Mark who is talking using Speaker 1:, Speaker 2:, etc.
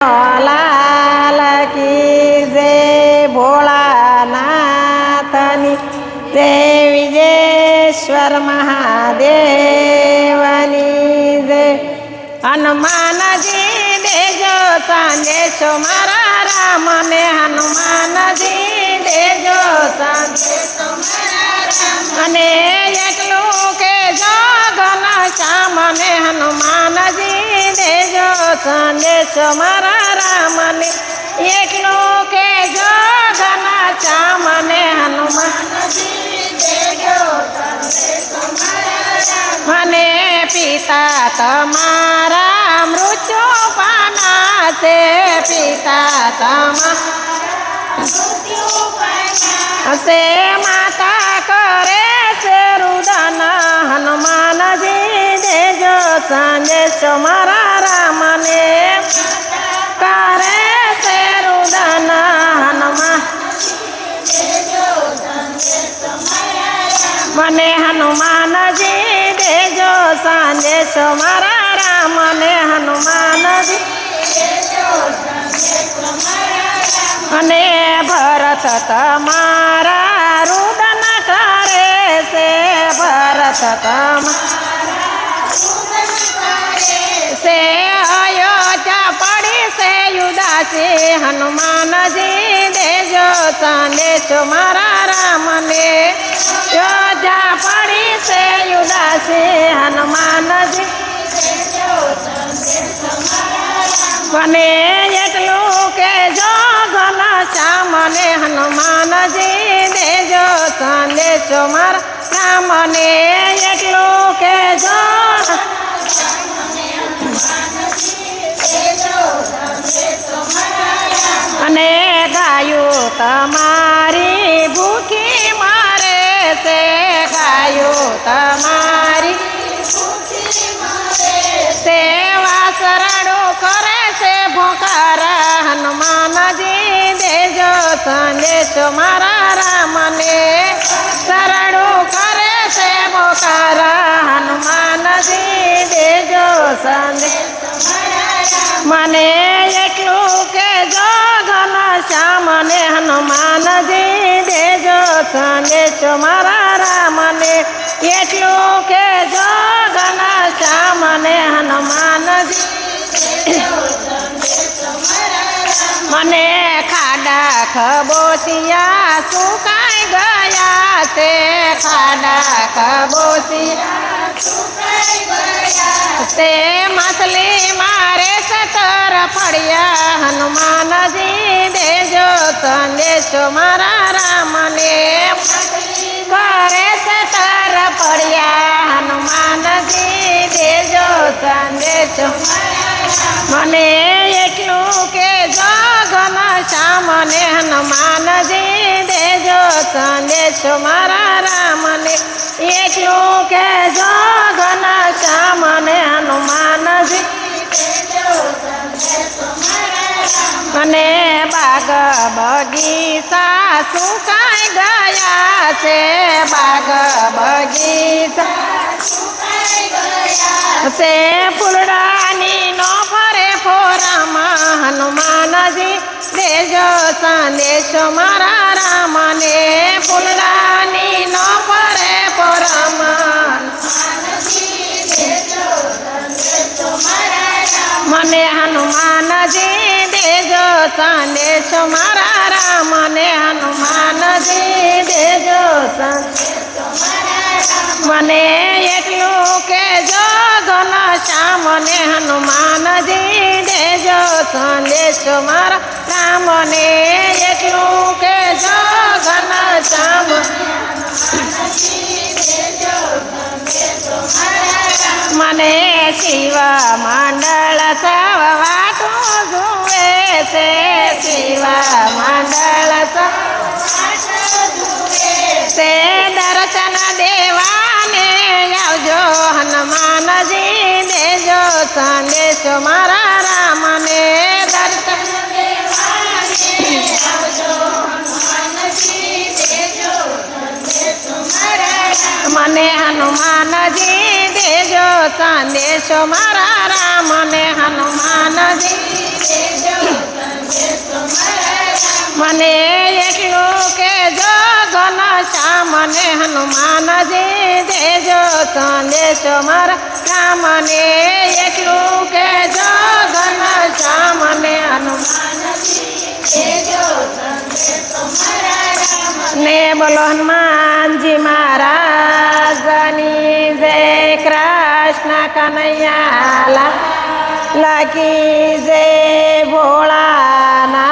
Speaker 1: लाल की जय भोळानाथनी जय विजेश्वर महादेवनी जय हनुमान जी देजो संदेशो मारा राम ने हनुमान जी देजो संदेशो मारा एकलू के जगन श्याम ने हनुमान जी देजो संदेशो मारा राम ने एकलू के जगन श्याम ने हनुमान जी देजो संदेशो मारा मने पिता तमारा मृत्यु पाना से पिता तमारा से माता करे से रुदन हनुमान जी देजो संदेश मारा राम ने करे से रुदन हनुमान मने हनुमान जी देजो संदेश मारा राम ने हनुमान जी मने भरत तमारा रुदन करे से भरत से अयोध्या पड़ी से युदासी हनुमान जी देजो संदेश मारा राम ने अयोध्या पड़ी से युदासी हनुमान जी मने एकलू के जगन श्याम ने हनुमान जी देजो संदेश मारा राम ने एकलू के जगन मने गायु तमारी भूखी मारे से गायु तमारी सेवा शरणु करे से भोकार हनुमान जी देजो संदेश मारा राम ने शरणु करे से भोकार हनुमान जी देजो संदेश मने एकलू के जगन श्याम ने हनुमान जी देजो संदेश मारा राम ने एकलू के जगन श्याम ने हनुमान जी मने खाड़ा खबोचिया सुखाई गया से खाड़ा खबोचिया से मछली मारे सतर पड़िया हनुमान जी देजो संदेश मारा राम ने करे सतर पड़िया हनुमान जी देजो संदेश मने एकलू के जगन श्याम ने हनुमान जी देजो संदेश मारा राम ने एकलू के जगन श्याम ने हनुमान जी मने बाग बगीचा सुखाई गया से बाग बगीचा से फुलडानी नो फरे फोरम हनुमान जी देजो संदेश मारा राम ने फुलडानी नो फरे फोरम मने हनुमान जी देजो संदेश मारा राम ने हनुमान जी देजो संदेश मने एकलू के जगन श्याम ने हनुमान जी देजो संदेश मारा राम ने एकलू के जगन श्याम मने शिव मंडल सब वाटू जुए से शिव मंडल से दर्शन देवाने आवजो हनुमान जी देजो संदेश मारा राम ने दर्शन मने हनुमान जी देजो संदेश मारा राम ने हनुमान जी મને એકલું કેજો ઘનશ્યામને હનુમાનજી દેજો સંદેશો મારા રામને એકલું કેજો ઘનશ્યામને ને બોલો હનુમાનજી મહારાજની જય કૃષ્ણ કનૈયા લાકી જય ભોળાના